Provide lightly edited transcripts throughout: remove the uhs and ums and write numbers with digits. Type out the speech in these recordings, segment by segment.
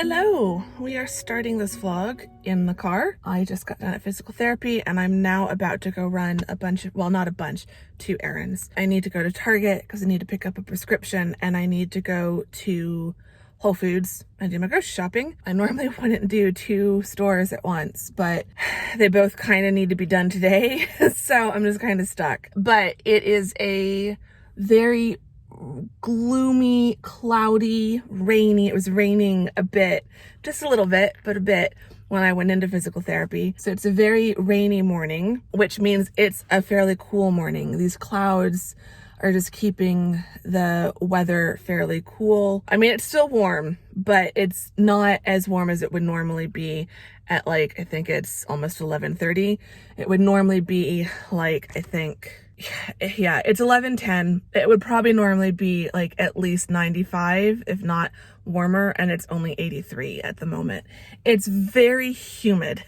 Hello! We are starting this vlog in the car. I just got done at physical therapy and I'm now about to go run a bunch of, well, not a bunch, 2 errands. I need to go to Target because I need to pick up a prescription, and I need to go to Whole Foods and do my grocery shopping. I normally wouldn't do 2 stores at once, but they both kind of need to be done today. So I'm just kind of stuck. But it is a very gloomy, cloudy, rainy. It was raining a bit, just a little bit, but a bit when I went into physical therapy. So it's a very rainy morning, which means it's a fairly cool morning. These clouds are just keeping the weather fairly cool. I mean, it's still warm, but it's not as warm as it would normally be at, like, I think it's almost 11:30. It would normally be like, I think, yeah, it's 11:10. It would probably normally be like at least 95, if not warmer, and it's only 83 at the moment. It's very humid.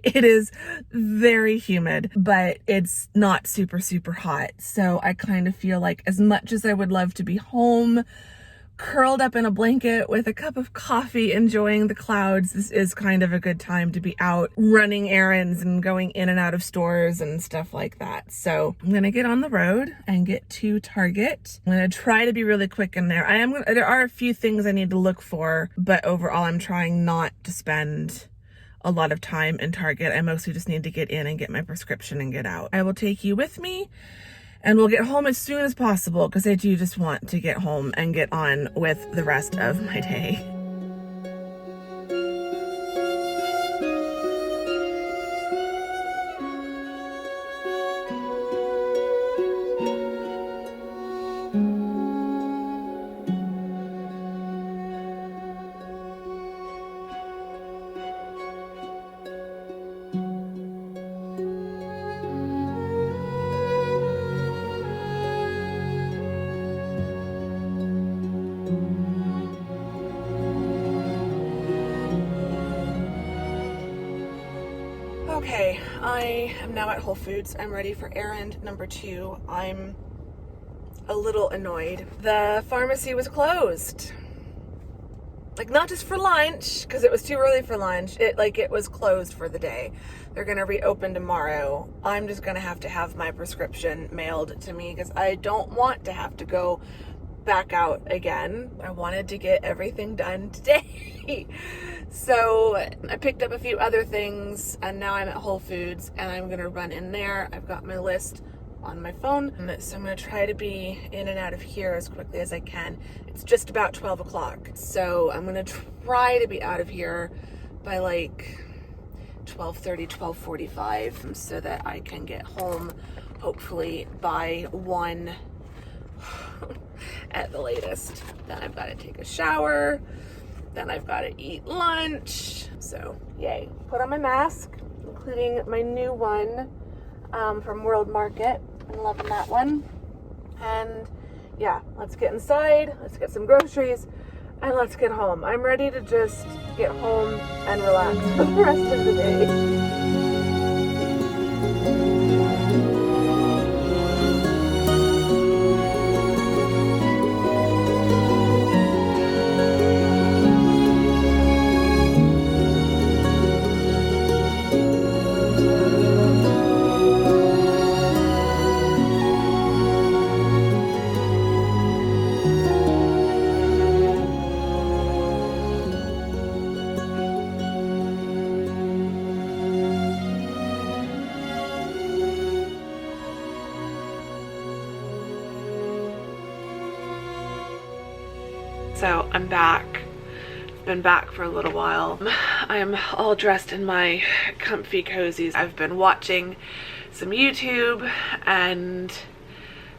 It is very humid, but it's not super, super hot. So I kind of feel like, as much as I would love to be home, curled up in a blanket with a cup of coffee, enjoying the clouds, this is kind of a good time to be out running errands and going in and out of stores and stuff like that. So I'm gonna get on the road and get to Target. I'm gonna try to be really quick in there. There are a few things I need to look for, but overall I'm trying not to spend a lot of time in Target. I mostly just need to get in and get my prescription and get out. I will take you with me, and we'll get home as soon as possible because I do just want to get home and get on with the rest of my day. Okay, I am now at Whole Foods. I'm ready for errand number 2. I'm a little annoyed. The pharmacy was closed. Like, not just for lunch, because it was too early for lunch. It was closed for the day. They're gonna reopen tomorrow. I'm just gonna have to have my prescription mailed to me because I don't want to have to go back out again. I wanted to get everything done today. So I picked up a few other things, and now I'm at Whole Foods and I'm gonna run in there. I've got my list on my phone, so I'm gonna try to be in and out of here as quickly as I can. It's just about 12 o'clock, so I'm gonna try to be out of here by like 12:30, 12:45, so that I can get home hopefully by 1 at the latest. Then I've got to take a shower. Then I've got to eat lunch. So, yay. Put on my mask, including my new one from World Market. I'm loving that one. And yeah, let's get inside. Let's get some groceries. And let's get home. I'm ready to just get home and relax for the rest of the day. So I'm back. Been back for a little while. I'm all dressed in my comfy cozies. I've been watching some YouTube and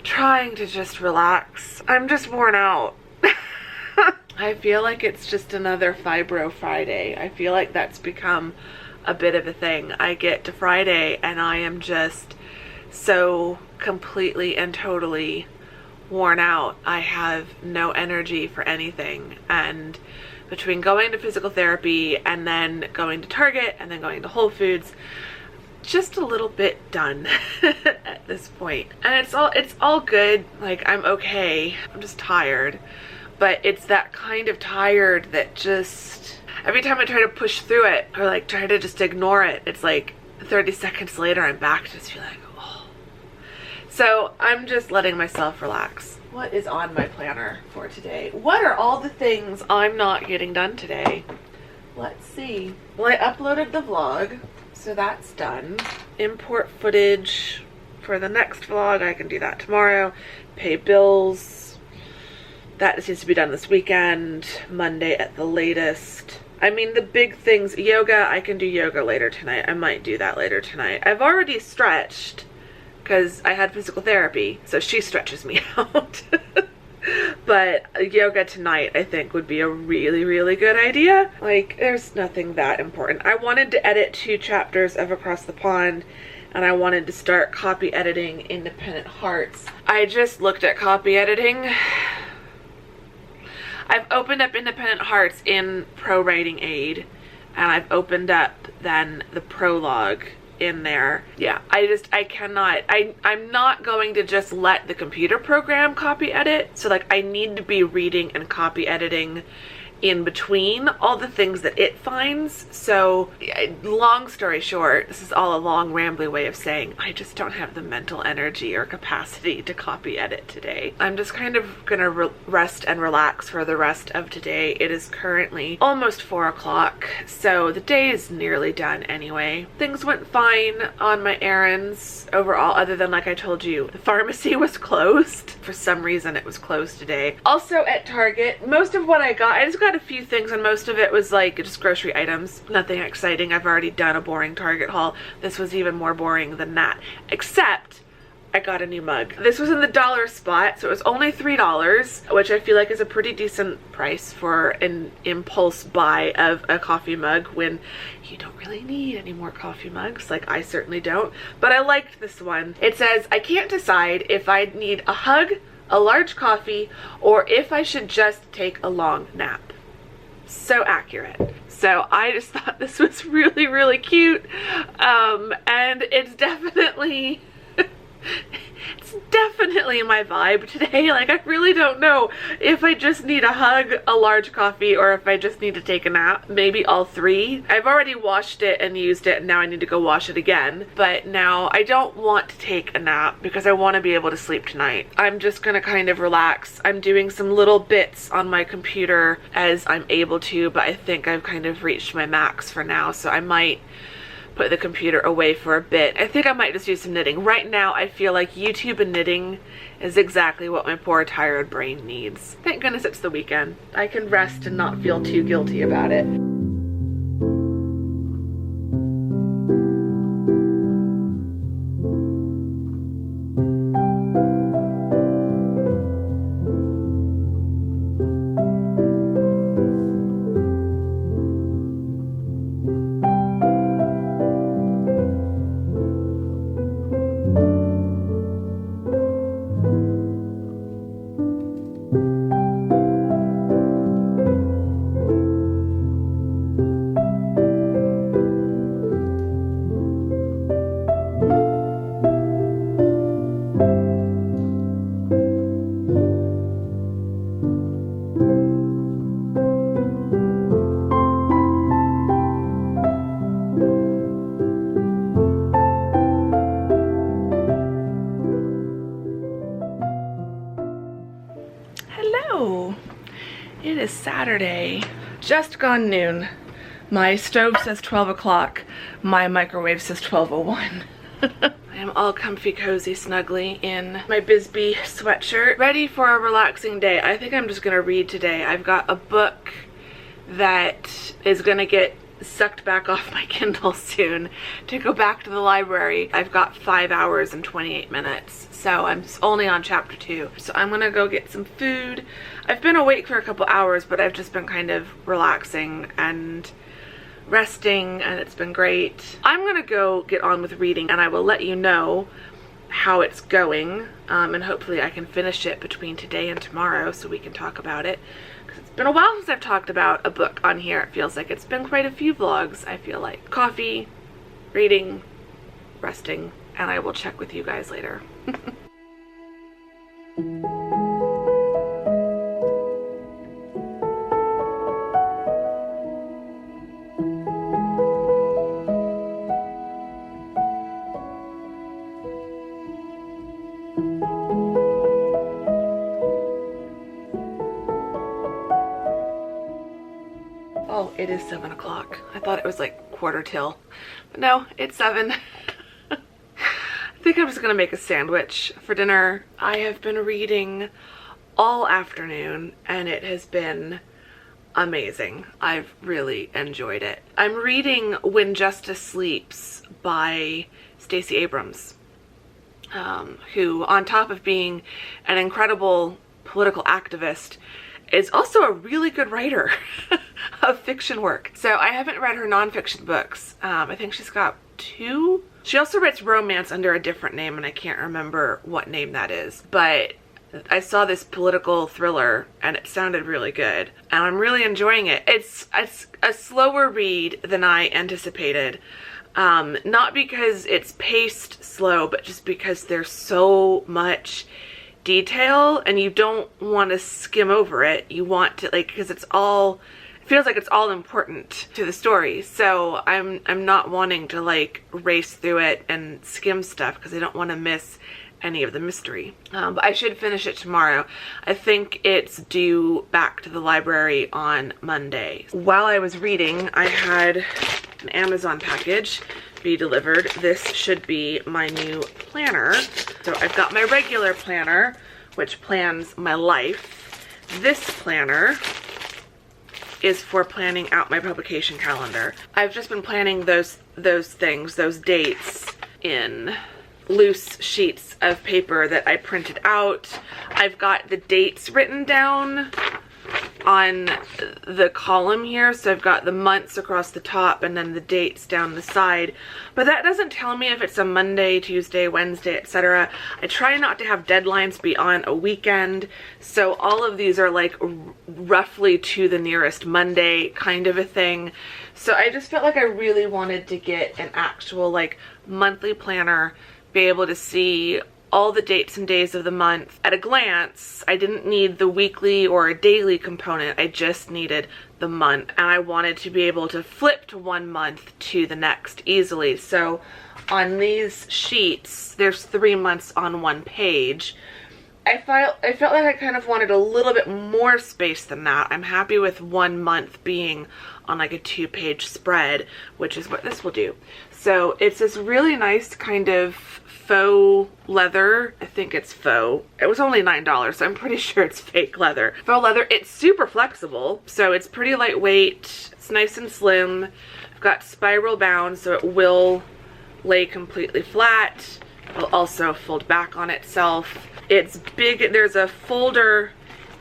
trying to just relax. I'm just worn out. I feel like it's just another Fibro Friday. I feel like that's become a bit of a thing. I get to Friday and I am just so completely and totally worn out. I have no energy for anything, and between going to physical therapy and then going to Target and then going to Whole Foods, just a little bit done at this point. And it's all good. Like, I'm okay. I'm just tired. but it's that kind of tired that just, every time I try to push through it or like try to just ignore it, it's like 30 seconds later I'm back to just feel like, oh. So I'm just letting myself relax. What is on my planner for today? What are all the things I'm not getting done today? Let's see. Well, I uploaded the vlog, so that's done. Import footage for the next vlog, I can do that tomorrow. Pay bills, that just needs to be done this weekend, Monday at the latest. I mean, the big things, yoga, I can do yoga later tonight. I might do that later tonight. I've already stretched because I had physical therapy, so she stretches me out. But yoga tonight, I think, would be a really, really good idea. Like, there's nothing that important. I wanted to edit 2 chapters of Across the Pond, and I wanted to start copy editing Independent Hearts. I just looked at copy editing. I've opened up Independent Hearts in Pro Writing Aid, and I've opened up then the prologue in there. Yeah, I cannot, I'm not going to just let the computer program copy edit. So like, I need to be reading and copy editing in between all the things that it finds. So long story short, this is all a long rambly way of saying I just don't have the mental energy or capacity to copy edit today. I'm just kind of gonna rest and relax for the rest of today. It is currently almost 4 o'clock, so the day is nearly done anyway. Things went fine on my errands overall, other than, like I told you, the pharmacy was closed. For some reason it was closed today. Also at Target, most of what I just got a few things, and most of it was like just grocery items. Nothing exciting. I've already done a boring Target haul. This was even more boring than that, except I got a new mug. This was in the dollar spot, so it was only $3, which I feel like is a pretty decent price for an impulse buy of a coffee mug when you don't really need any more coffee mugs. Like, I certainly don't, but I liked this one. It says, I can't decide if I need a hug, a large coffee, or if I should just take a long nap. So accurate. So I just thought this was really, really cute. And it's definitely my vibe today. Like, I really don't know if I just need a hug, a large coffee, or if I just need to take a nap. Maybe all 3. I've already washed it and used it, and now I need to go wash it again. But now I don't want to take a nap because I want to be able to sleep tonight. I'm just gonna kind of relax. I'm doing some little bits on my computer as I'm able to, but I think I've kind of reached my max for now, so I might put the computer away for a bit. I think I might just do some knitting. Right now, I feel like YouTube and knitting is exactly what my poor tired brain needs. Thank goodness it's the weekend. I can rest and not feel too guilty about it. It is Saturday, just gone noon. My stove says 12 o'clock. My microwave says 12:01. I am all comfy, cozy, snuggly in my Bisbee sweatshirt, ready for a relaxing day. I think I'm just gonna read today. I've got a book that is gonna get sucked back off my Kindle soon to go back to the library. I've got 5 hours and 28 minutes, so I'm only on chapter 2. So I'm gonna go get some food. I've been awake for a couple hours, but I've just been kind of relaxing and resting, and it's been great. I'm gonna go get on with reading, and I will let you know how it's going, and hopefully I can finish it between today and tomorrow so we can talk about it. It's been a while since I've talked about a book on here. It feels like it's been quite a few vlogs, I feel like. Coffee, reading, resting, and I will check with you guys later. It is 7 o'clock. I thought it was like quarter till, but no, it's 7. I think I'm just gonna make a sandwich for dinner. I have been reading all afternoon and it has been amazing. I've really enjoyed it. I'm reading When Justice Sleeps by Stacey Abrams, who, on top of being an incredible political activist, is also a really good writer of fiction work. So I haven't read her nonfiction books. I think she's got 2. She also writes romance under a different name, and I can't remember what name that is. But I saw this political thriller and it sounded really good, and I'm really enjoying it. It's a slower read than I anticipated. Not because it's paced slow, but just because there's so much detail and you don't want to skim over it. You want to, like, because it feels like it's all important to the story. So I'm not wanting to like race through it and skim stuff because I don't want to miss any of the mystery. But I should finish it tomorrow. I think it's due back to the library on Monday. While I was reading, I had an Amazon package be delivered. This should be my new planner. So I've got my regular planner, which plans my life. This planner is for planning out my publication calendar. I've just been planning those dates in loose sheets of paper that I printed out. I've got the dates written down on the column here, so I've got the months across the top and then the dates down the side, but that doesn't tell me if it's a Monday, Tuesday, Wednesday, etc. I try not to have deadlines be on a weekend, so all of these are like roughly to the nearest Monday kind of a thing. So I just felt like I really wanted to get an actual like monthly planner, be able to see all the dates and days of the month at a glance. I didn't need the weekly or a daily component. I just needed the month, and I wanted to be able to flip to one month to the next easily. So on these sheets, there's 3 months on one page. I felt like I kind of wanted a little bit more space than that. I'm happy with 1 month being on like a 2-page spread, which is what this will do. So it's this really nice kind of faux leather. I think it's faux. It was only $9, so I'm pretty sure it's fake leather. Faux leather. It's super flexible, so it's pretty lightweight. It's nice and slim. I've got spiral bound, so it will lay completely flat. It'll also fold back on itself. It's big. There's a folder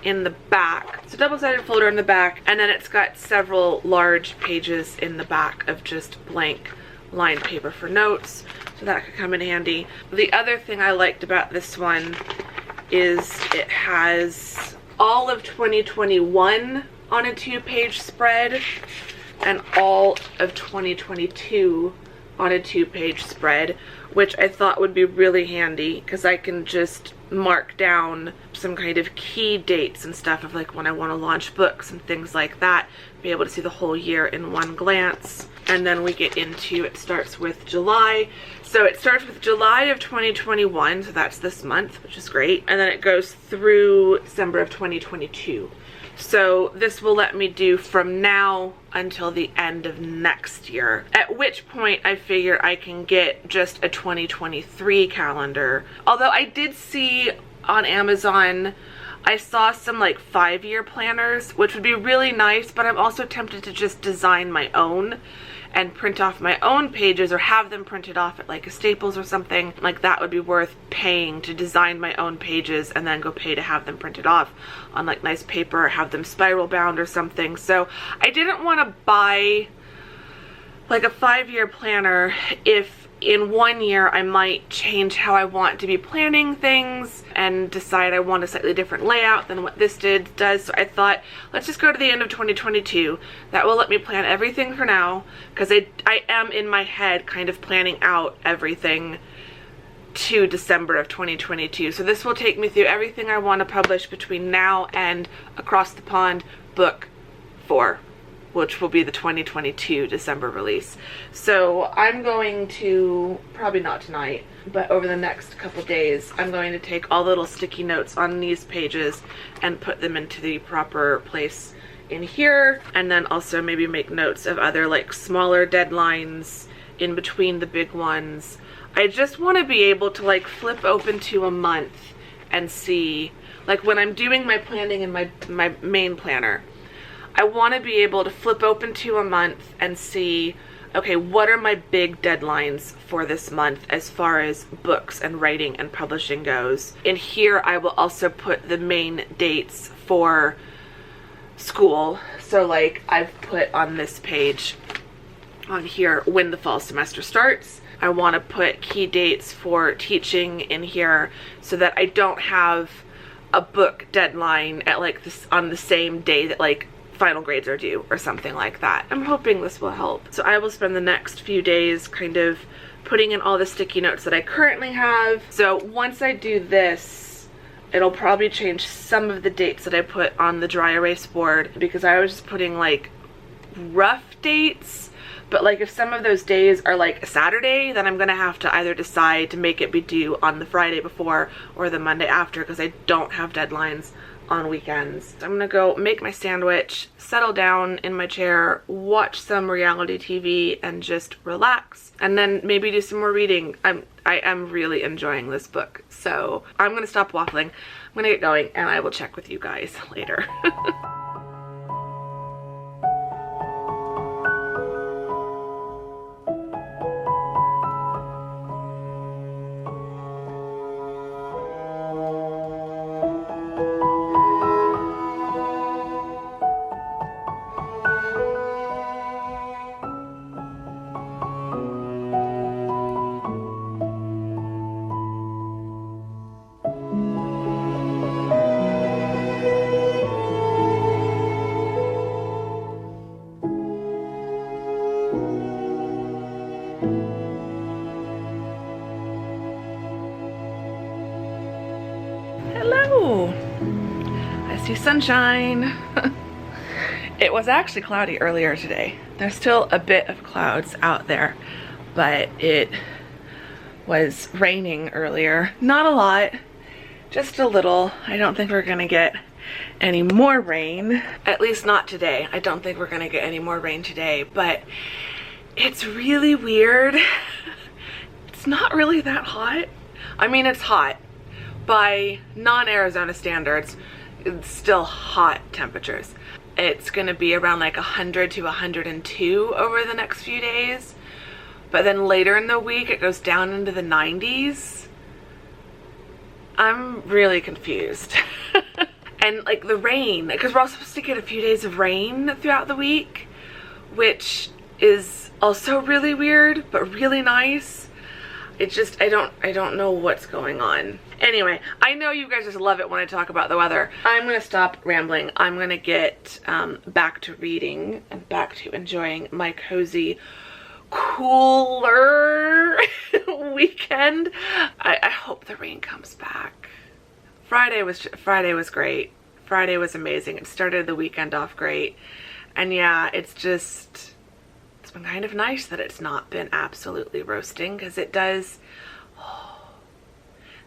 in the back. It's a double-sided folder in the back, and then it's got several large pages in the back of just blank lined paper for notes, so that could come in handy. The other thing I liked about this one is it has all of 2021 on a 2-page spread and all of 2022 on a 2-page spread, which I thought would be really handy because I can just mark down some kind of key dates and stuff of like when I want to launch books and things like that, be able to see the whole year in one glance. And then we get into, it starts with July. So it starts with July of 2021, so that's this month, which is great. And then it goes through December of 2022. So this will let me do from now until the end of next year, at which point I figure I can get just a 2023 calendar. Although I did see on Amazon, I saw some like 5-year planners, which would be really nice, but I'm also tempted to just design my own and print off my own pages or have them printed off at like a Staples or something. Like that would be worth paying to design my own pages and then go pay to have them printed off on like nice paper or have them spiral bound or something. So I didn't want to buy like a 5-year planner if in 1 year I might change how I want to be planning things and decide I want a slightly different layout than what this does. So I thought, let's just go to the end of 2022. That will let me plan everything for now, because I am in my head kind of planning out everything to December of 2022. So this will take me through everything I want to publish between now and Across the Pond Book 4. Which will be the 2022 December release. So I'm going to, probably not tonight, but over the next couple days, I'm going to take all the little sticky notes on these pages and put them into the proper place in here, and then also maybe make notes of other like smaller deadlines in between the big ones. I just want to be able to like flip open to a month and see, like when I'm doing my planning in my main planner, I want to be able to flip open to a month and see, okay, what are my big deadlines for this month as far as books and writing and publishing goes. In here, I will also put the main dates for school. So like I've put on this page on here when the fall semester starts. I want to put key dates for teaching in here so that I don't have a book deadline at like this on the same day that like final grades are due or something like that. I'm hoping this will help. So I will spend the next few days kind of putting in all the sticky notes that I currently have. So once I do this, it'll probably change some of the dates that I put on the dry erase board, because I was just putting like rough dates. But like if some of those days are like a Saturday, then I'm gonna have to either decide to make it be due on the Friday before or the Monday after, because I don't have deadlines on weekends. So I'm gonna go make my sandwich, settle down in my chair, watch some reality TV, and just relax, and then maybe do some more reading. I am really enjoying this book, so I'm gonna stop waffling. I'm gonna get going, and I will check with you guys later. Hello! I see sunshine. It was actually cloudy earlier today. There's still a bit of clouds out there, but it was raining earlier. Not a lot, just a little. I don't think we're gonna get any more rain, at least not today. I don't think we're gonna get any more rain today, but it's really weird. It's not really that hot. I mean, it's hot. By non-Arizona standards, it's still hot temperatures. It's gonna be around like 100 to 102 over the next few days. But then later in the week, it goes down into the 90s. I'm really confused. And like the rain, because we're all supposed to get a few days of rain throughout the week, which is also really weird, but really nice. It's just, I don't know what's going on. Anyway, I know you guys just love it when I talk about the weather. I'm gonna stop rambling. I'm gonna get back to reading and back to enjoying my cozy, cooler weekend. I hope the rain comes back. Friday was great. Friday was amazing. It started the weekend off great. And yeah, it's been kind of nice that it's not been absolutely roasting, because it does.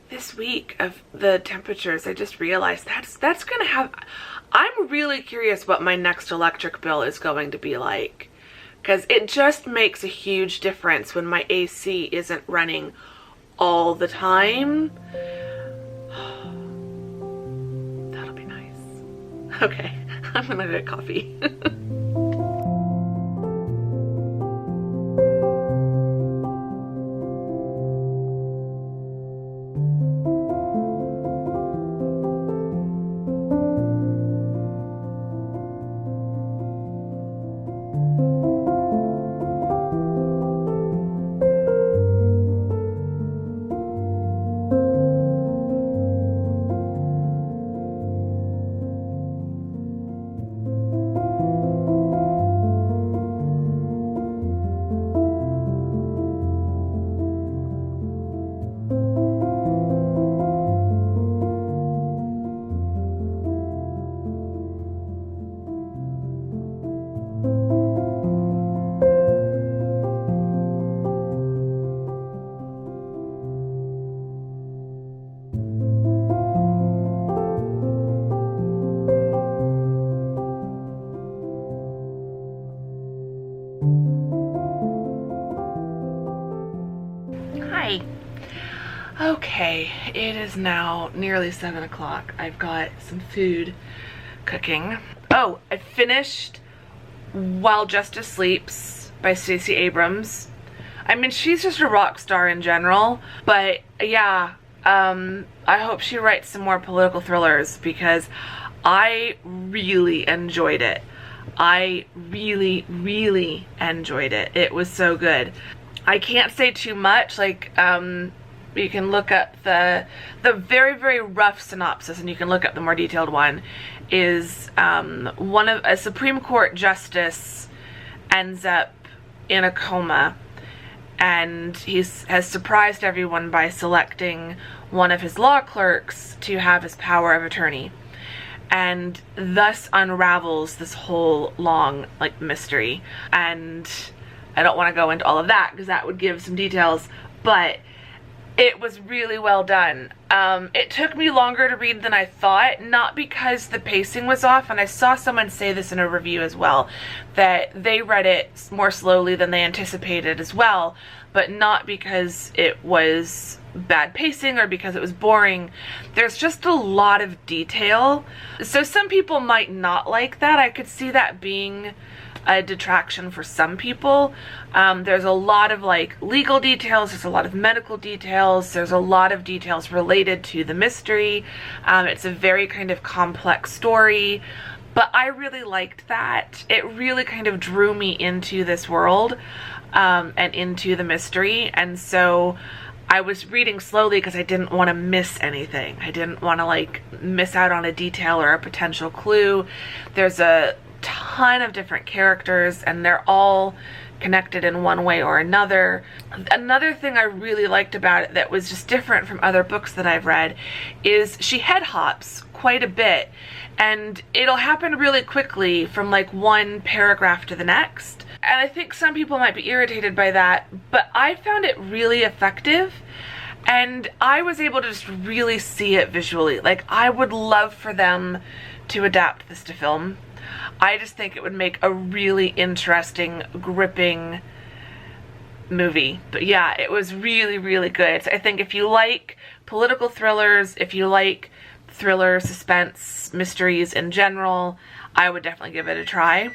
This week of the temperatures, I just realized that's gonna have. I'm really curious what my next electric bill is going to be like, because it just makes a huge difference when my AC isn't running all the time. That'll be nice. Okay, I'm gonna get coffee. Hi. Okay, it is now nearly 7 o'clock. I've got some food cooking. Oh, I finished While Justice Sleeps by Stacey Abrams. I mean, she's just a rock star in general, but yeah, I hope she writes some more political thrillers because I really enjoyed it. I really, really enjoyed it. It was so good. I can't say too much, like, you can look up the very, very rough synopsis, and you can look up the more detailed one, is a Supreme Court justice ends up in a coma, and he has surprised everyone by selecting one of his law clerks to have his power of attorney, and thus unravels this whole long, like, mystery. And I don't want to go into all of that because that would give some details, but it was really well done. It took me longer to read than I thought, not because the pacing was off, and I saw someone say this in a review as well, that they read it more slowly than they anticipated as well, but not because it was bad pacing or because it was boring. There's just a lot of detail. So some people might not like that. I could see that being a detraction for some people. There's a lot of like legal details, there's a lot of medical details, there's a lot of details related to the mystery. It's a very kind of complex story, but I really liked that. It really kind of drew me into this world and into the mystery, and so I was reading slowly because I didn't want to miss anything. I didn't want to like miss out on a detail or a potential clue. There's a ton of different characters and they're all connected in one way or another. Another thing I really liked about it that was just different from other books that I've read is she head hops quite a bit, and it'll happen really quickly from like one paragraph to the next. And I think some people might be irritated by that, but I found it really effective, and I was able to just really see it visually. Like, I would love for them to adapt this to film. I just think it would make a really interesting, gripping movie. But yeah, it was really, really good. So I think if you like political thrillers, if you like thriller, suspense, mysteries in general, I would definitely give it a try.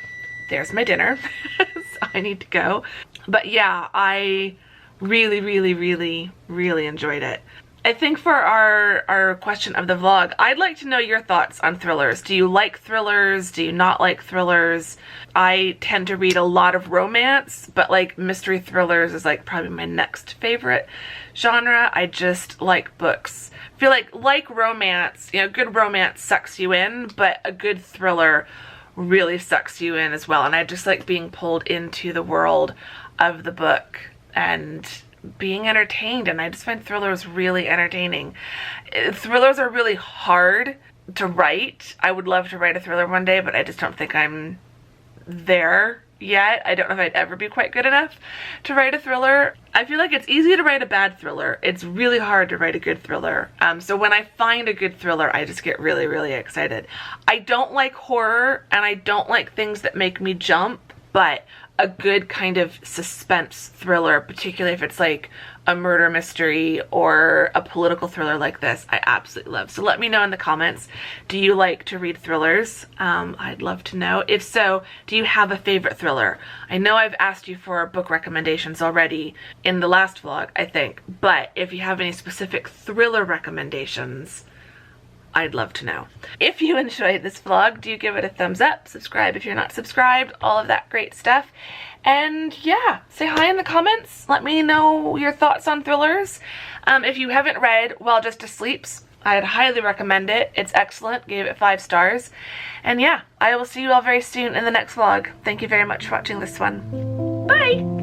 There's my dinner. So I need to go. But yeah, I really, really, really, really enjoyed it. I think for our question of the vlog, I'd like to know your thoughts on thrillers. Do you like thrillers? Do you not like thrillers? I tend to read a lot of romance, but like mystery thrillers is like probably my next favorite genre. I just like books. I feel like romance, you know, good romance sucks you in, but a good thriller really sucks you in as well. And I just like being pulled into the world of the book and being entertained, and I just find thrillers really entertaining. Thrillers are really hard to write. I would love to write a thriller one day, but I just don't think I'm there yet. I don't know if I'd ever be quite good enough to write a thriller. I feel like it's easy to write a bad thriller. It's really hard to write a good thriller. So when I find a good thriller, I just get really, really excited. I don't like horror, and I don't like things that make me jump, but a good kind of suspense thriller, particularly if it's like a murder mystery or a political thriller like this, I absolutely love. So let me know in the comments, do you like to read thrillers? I'd love to know. If so, do you have a favorite thriller? I know I've asked you for book recommendations already in the last vlog, I think, but if you have any specific thriller recommendations, I'd love to know. If you enjoyed this vlog, do give it a thumbs up, subscribe if you're not subscribed, all of that great stuff. And yeah, say hi in the comments. Let me know your thoughts on thrillers. If you haven't read While Justice Sleeps, I'd highly recommend it. It's excellent. Gave it 5 stars. And yeah, I will see you all very soon in the next vlog. Thank you very much for watching this one. Bye!